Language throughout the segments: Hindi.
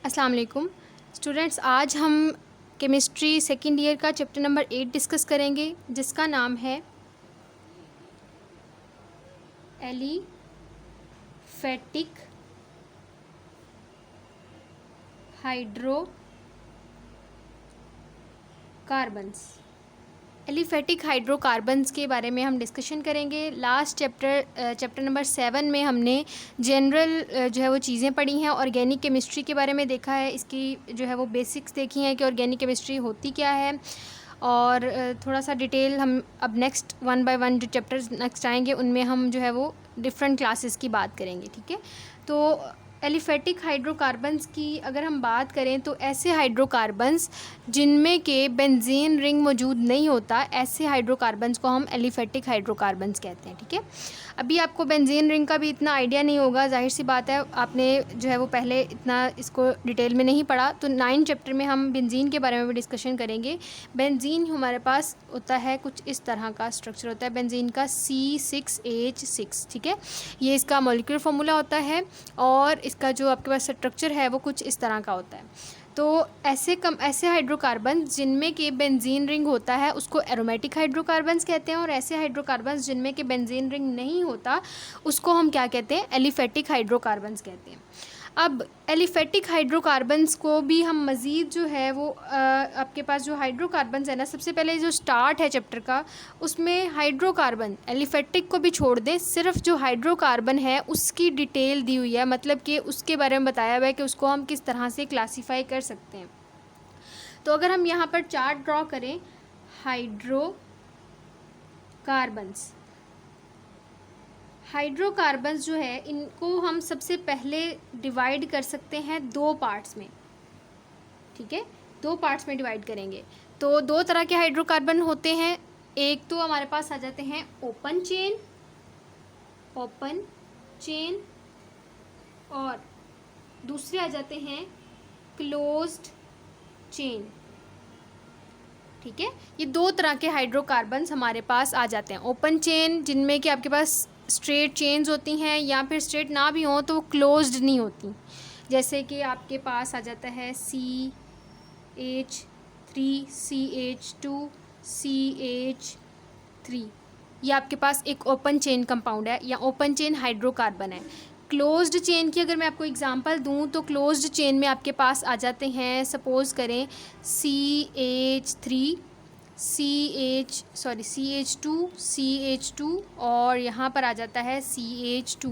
अस्सलाम वालेकुम स्टूडेंट्स। आज हम केमिस्ट्री सेकेंड ईयर का चैप्टर नंबर 8 डिस्कस करेंगे, जिसका नाम है एलिफेटिक हाइड्रोकार्बन्स। एलिफेटिक हाइड्रोकार्बन्स के बारे में हम डिस्कशन करेंगे। लास्ट चैप्टर नंबर 7 में हमने जनरल जो है वो चीज़ें पढ़ी हैं, ऑर्गेनिक केमिस्ट्री के बारे में देखा है, इसकी जो है वो बेसिक्स देखी हैं कि ऑर्गेनिक केमिस्ट्री होती क्या है, और थोड़ा सा डिटेल हम अब नेक्स्ट 1 बाय 1 जो चैप्टर्स नेक्स्ट आएंगे उनमें हम जो है वो डिफरेंट क्लासेस की बात करेंगे। ठीक है, तो एलिफेटिक हाइड्रोकार्बन्स की अगर हम बात करें तो ऐसे हाइड्रोकार्बन्स जिनमें के बेंजीन रिंग मौजूद नहीं होता, ऐसे हाइड्रोकार्बन्स को हम एलिफेटिक हाइड्रोकार्बन्स कहते हैं। ठीक है, अभी आपको बेंजीन रिंग का भी इतना आइडिया नहीं होगा, जाहिर सी बात है, आपने जो है वो पहले इतना इसको डिटेल में नहीं पढ़ा। तो 9 चैप्टर में हम बेंजीन के बारे में भी डिस्कशन करेंगे। बेंजीन हमारे पास होता है कुछ इस तरह का स्ट्रक्चर होता है बेंजीन का, C6H6। ठीक है, ये इसका मॉलिक्यूलर फार्मूला होता है और इसका जो आपके पास स्ट्रक्चर है वो कुछ इस तरह का होता है। तो ऐसे हाइड्रोकार्बन्स जिनमें कि बेंजीन रिंग होता है उसको एरोमेटिक हाइड्रोकार्बन्स कहते हैं, और ऐसे हाइड्रोकार्बन्स जिनमें कि बेंजीन रिंग नहीं होता उसको हम क्या कहते हैं, एलिफेटिक हाइड्रोकार्बन्स कहते हैं। अब एलिफेटिक हाइड्रोकार्बन्स को भी हम मज़ीद जो है वो आपके पास जो हाइड्रोकार्बन्स है ना, सबसे पहले जो स्टार्ट है चैप्टर का उसमें हाइड्रोकार्बन, एलिफेटिक को भी छोड़ दें, सिर्फ जो हाइड्रोकार्बन है उसकी डिटेल दी हुई है, मतलब कि उसके बारे में बताया हुआ है कि उसको हम किस तरह से क्लासीफाई कर सकते हैं। तो अगर हम यहाँ पर चार्ट ड्रॉ करें हाइड्रोकार्बन्स जो है इनको हम सबसे पहले डिवाइड कर सकते हैं 2 पार्ट्स में। ठीक है, 2 पार्ट्स में डिवाइड करेंगे तो 2 तरह के हाइड्रोकार्बन होते हैं। एक तो हमारे पास आ जाते हैं ओपन चेन, और दूसरे आ जाते हैं क्लोज्ड चेन। ठीक है, ये 2 तरह के हाइड्रोकार्बन्स हमारे पास आ जाते हैं। ओपन चेन जिनमें कि आपके पास स्ट्रेट चेन्स होती हैं, या फिर स्ट्रेट ना भी हों तो वो क्लोज्ड नहीं होती, जैसे कि आपके पास आ जाता है CH3 CH2 CH3। ये आपके पास एक ओपन चेन कंपाउंड है या ओपन चेन हाइड्रोकार्बन है। क्लोज्ड चेन की अगर मैं आपको एग्जांपल दूं तो क्लोज्ड चेन में आपके पास आ जाते हैं, सपोज़ करें CH2 CH2 और यहाँ पर आ जाता है CH2।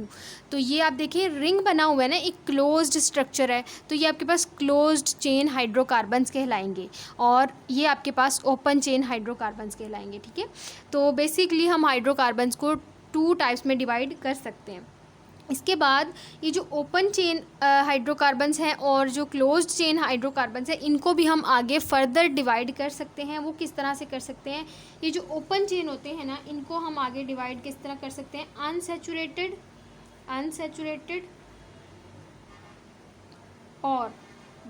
तो ये आप देखिए रिंग बना हुआ है ना, एक क्लोज्ड स्ट्रक्चर है, तो ये आपके पास क्लोज्ड चेन हाइड्रोकार्बन्स कहलाएंगे, और ये आपके पास ओपन चेन हाइड्रोकार्बन्स कहलाएंगे। ठीक है, तो बेसिकली हम हाइड्रोकार्बन्स को 2 टाइप्स में डिवाइड कर सकते हैं। इसके बाद ये जो ओपन चेन हाइड्रोकार्बन्स हैं और जो क्लोज्ड चेन हाइड्रोकार्बन्स हैं, इनको भी हम आगे फर्दर डिवाइड कर सकते हैं। वो किस तरह से कर सकते हैं, ये जो ओपन चेन होते हैं ना, इनको हम आगे डिवाइड किस तरह कर सकते हैं, अनसैचुरेटेड, और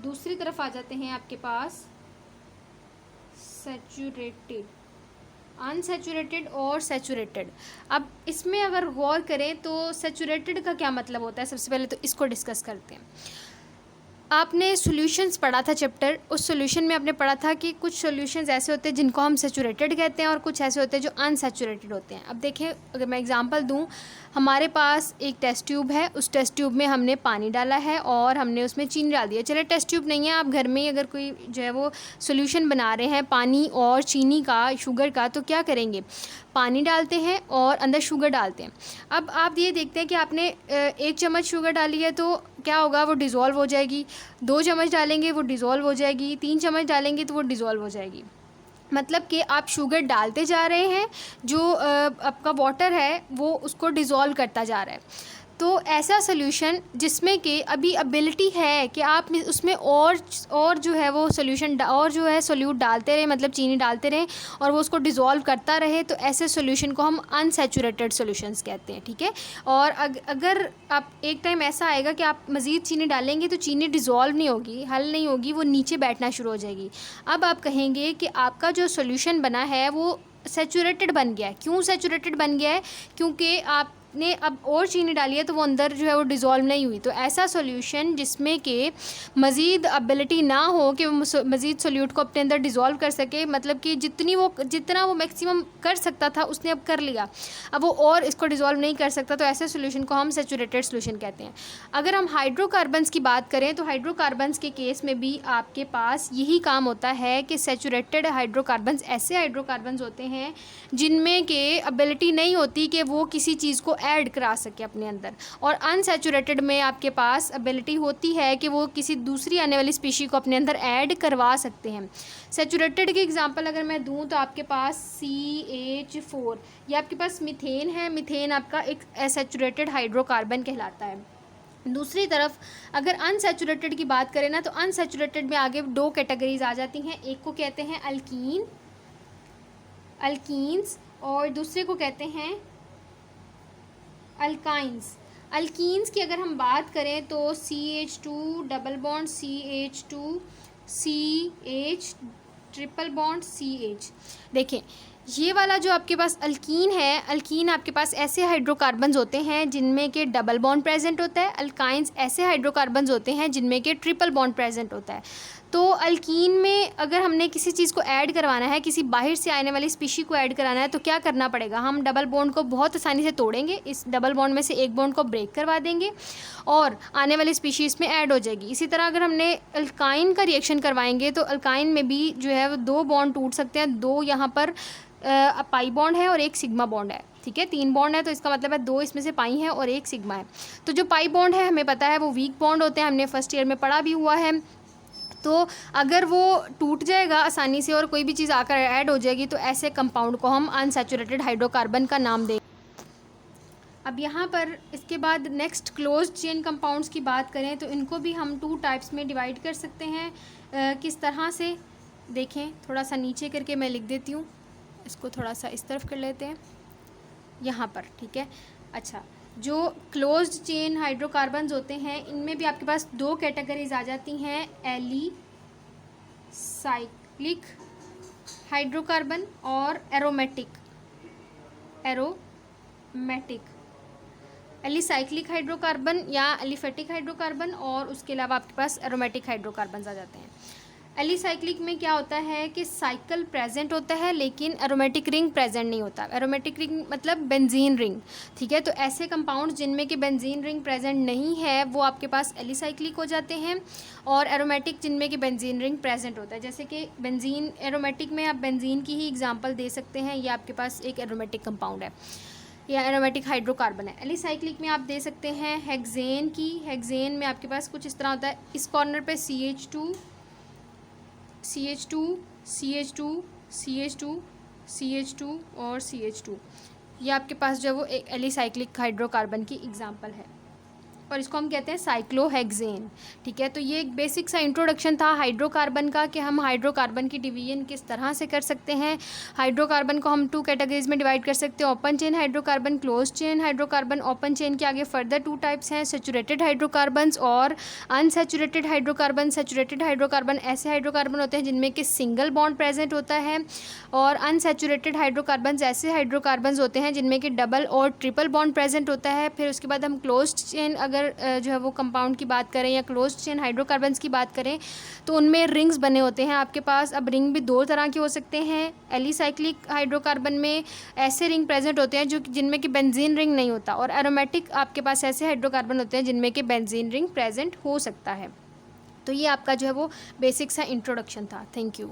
दूसरी तरफ आ जाते हैं आपके पास अनसैचुरेटेड और सैचुरेटेड। अब इसमें अगर गौर करें तो सैचुरेटेड का क्या मतलब होता है, सबसे पहले तो इसको डिस्कस करते हैं। आपने सॉल्यूशंस पढ़ा था चैप्टर, उस सॉल्यूशन में आपने पढ़ा था कि कुछ सॉल्यूशंस ऐसे होते हैं जिनको हम सैचुरेटेड कहते हैं और कुछ ऐसे होते हैं जो अनसैचुरेटेड होते हैं। अब देखें, अगर मैं एग्जांपल दूं, हमारे पास एक टेस्ट ट्यूब है, उस टेस्ट ट्यूब में हमने पानी डाला है और हमने उसमें चीनी डाल दिया। चले टेस्ट ट्यूब नहीं है, आप घर में अगर कोई जो है वो सॉल्यूशन बना रहे हैं पानी और चीनी का, शुगर का, तो क्या करेंगे, पानी डालते हैं और अंदर शुगर डालते हैं। अब आप ये देखते हैं कि आपने 1 चम्मच शुगर डाली है तो क्या होगा, वो डिज़ोल्व हो जाएगी। 2 चम्मच डालेंगे वो डिज़ोल्व हो जाएगी, 3 चम्मच डालेंगे तो वो डिज़ोल्व हो जाएगी। मतलब कि आप शुगर डालते जा रहे हैं, जो आपका वाटर है वो उसको डिज़ोल्व करता जा रहा है। तो ऐसा सॉल्यूशन जिसमें कि अभी एबिलिटी है कि आप उसमें और जो है वो सॉल्यूशन और जो है सोल्यूट डालते रहे, मतलब चीनी डालते रहें और वो उसको डिज़ोल्व करता रहे, तो ऐसे सॉल्यूशन को हम अनसैचुरेटेड सॉल्यूशंस कहते हैं। ठीक है, और अगर आप एक टाइम ऐसा आएगा कि आप मज़ीद चीनी डालेंगे तो चीनी डिज़ोल्व नहीं होगी, हल नहीं होगी, वो नीचे बैठना शुरू हो जाएगी। अब आप कहेंगे कि आपका जो सॉल्यूशन बना है वो सैचुरेटेड बन गया है। क्यों सैचुरेटेड बन गया है, क्योंकि आप आपने अब और चीनी डाली है तो वो अंदर जो है वो डिज़ोल्व नहीं हुई। तो ऐसा सॉल्यूशन जिसमें कि मज़ीद एबिलिटी ना हो कि वो मज़ीद सोल्यूट को अपने अंदर डिज़ोल्व कर सके, मतलब कि जितना वो मैक्सिमम कर सकता था उसने अब कर लिया, अब वो और इसको डिज़ोल्व नहीं कर सकता, तो ऐसे सोल्यूशन को हम सैचुरेटेड सोल्यूशन कहते हैं। अगर हम हाइड्रोकार्बन्स की बात करें तो हाइड्रोकार्बन्स के केस में भी आपके पास यही काम होता है कि सैचुरेटेड हाइड्रोकार्बन्स ऐसे हाइड्रोकार्बन्स होते हैं जिनमें के एबिलिटी नहीं होती कि वो किसी चीज़ को ऐड करा सके अपने अंदर, और अनसैचुरेटेड में आपके पास एबिलिटी होती है कि वो किसी दूसरी आने वाली स्पीशी को अपने अंदर ऐड करवा सकते हैं। सैचुरेटेड की एग्जांपल अगर मैं दूं तो आपके पास CH4, ये आपके पास मीथेन है। मीथेन आपका एक असैचुरेटेड हाइड्रोकार्बन कहलाता है। दूसरी तरफ अगर अनसैचुरेटेड की बात करें ना, तो अनसैचुरेटेड में आगे दो कैटेगरीज आ जाती हैं। एक को कहते हैं अल्कीन्स और दूसरे को कहते हैं अल्काइंस। अल्कीन्स की अगर हम बात करें तो CH2 double bond CH2 CH triple bond CH। देखें ये वाला जो आपके पास अल्कीन है, अल्कीन आपके पास ऐसे हाइड्रोकार्बन्स होते हैं जिनमें के डबल बॉन्ड प्रेजेंट होता है। अल्काइंस ऐसे हाइड्रोकार्बन्स होते हैं जिनमें के ट्रिपल बॉन्ड प्रेजेंट होता है। तो अल्कीन में अगर हमने किसी चीज़ को ऐड करवाना है, किसी बाहर से आने वाली स्पीशी को ऐड कराना है, तो क्या करना पड़ेगा, हम डबल बॉन्ड को बहुत आसानी से तोड़ेंगे, इस डबल बॉन्ड में से एक बॉन्ड को ब्रेक करवा देंगे और आने वाली स्पीशीज़ में ऐड हो जाएगी। इसी तरह अगर हमने अल्काइन का रिएक्शन करवाएंगे तो अल्काइन में भी जो है वो दो बॉन्ड टूट सकते हैं। दो यहाँ पर पाई बॉन्ड है और एक सिग्मा बॉन्ड है, ठीक है, 3 बॉन्ड है तो इसका मतलब है 2 इसमें से पाई है और एक सिग्मा है। तो जो पाई बॉन्ड है हमें पता है वो वीक बॉन्ड होते हैं, हमने फर्स्ट ईयर में पढ़ा भी हुआ है। तो अगर वो टूट जाएगा आसानी से और कोई भी चीज़ आकर ऐड हो जाएगी तो ऐसे कंपाउंड को हम अनसैचुरेटेड हाइड्रोकार्बन का नाम देंगे। अब यहाँ पर इसके बाद नेक्स्ट क्लोज्ड चेन कंपाउंड्स की बात करें तो इनको भी हम 2 टाइप्स में डिवाइड कर सकते हैं। किस तरह से, देखें थोड़ा सा नीचे करके मैं लिख देती हूँ, इसको थोड़ा सा इस तरफ कर लेते हैं यहाँ पर, ठीक है। अच्छा, जो क्लोज्ड चेन हाइड्रोकार्बन्स होते हैं इनमें भी आपके पास 2 कैटेगरीज आ जाती हैं, एलिसाइक्लिक हाइड्रोकार्बन और एरोमेटिक। एलिसाइक्लिक हाइड्रोकार्बन या एलिफेटिक हाइड्रोकार्बन और उसके अलावा आपके पास एरोमेटिक हाइड्रोकार्बन आ जाते हैं। एलिसाइक्लिक में क्या होता है कि साइकिल प्रेजेंट होता है लेकिन एरोमेटिक रिंग प्रेजेंट नहीं होता। एरोमेटिक रिंग मतलब बेंजीन रिंग, ठीक है। तो ऐसे कंपाउंड्स जिनमें कि बेंजीन रिंग प्रेजेंट नहीं है वो आपके पास एलिसाइक्लिक हो जाते हैं, और एरोमेटिक जिनमें कि बेंजीन रिंग प्रेजेंट होता है, जैसे कि बेंजीन, एरोमेटिक में आप बेंजीन की ही एग्जाम्पल दे सकते हैं, ये आपके पास एक एरोमेटिक कंपाउंड है या एरोमेटिक हाइड्रोकार्बन है। एलिसाइक्लिक में आप दे सकते हैं हेक्सेन की। हेक्सेन में आपके पास कुछ इस तरह होता है, इस कॉर्नर पे CH2 और CH2, ये आपके पास जो वो एक एलिसाइक्लिक हाइड्रोकार्बन की एग्जांपल है और इसको हम कहते हैं साइक्लोहेक्सेन, ठीक है। तो ये एक बेसिक सा इंट्रोडक्शन था हाइड्रोकार्बन का कि हम हाइड्रोकार्बन की डिवीजन किस तरह से कर सकते हैं। हाइड्रोकार्बन को हम 2 कैटेगरीज में डिवाइड कर सकते हैं, open chain hydrocarbon, close chain hydrocarbon. Open chain के आगे फर्दर 2 टाइप्स हैं, सैचुरेटेड हाइड्रोकार्बन्स और अनसैचुरेटेड हाइड्रोकार्बन। सैचुरेटेड हाइड्रोकार्बन ऐसे हाइड्रोकार्बन होते हैं जिनमें कि सिंगल बॉन्ड प्रेजेंट होता है, और अनसैचुरेटेड हाइड्रोकार्बन ऐसे हाइड्रोकार्बन होते हैं जिनमें कि डबल और ट्रिपल बॉन्ड प्रेजेंट होता है। फिर उसके बाद हम क्लोज चेन अगर जो है वो कंपाउंड की बात करें या क्लोज चेन हाइड्रोकार्बन्स की बात करें तो उनमें रिंग्स बने होते हैं आपके पास। अब रिंग भी 2 तरह के हो सकते हैं। एलिसाइक्लिक हाइड्रोकार्बन में ऐसे रिंग प्रेजेंट होते हैं जो जिनमें कि बेंजीन रिंग नहीं होता, और एरोमेटिक आपके पास ऐसे हाइड्रोकार्बन होते हैं जिनमें कि बेंजीन रिंग प्रेजेंट हो सकता है। तो ये आपका जो है वो बेसिक सा इंट्रोडक्शन था। Thank you.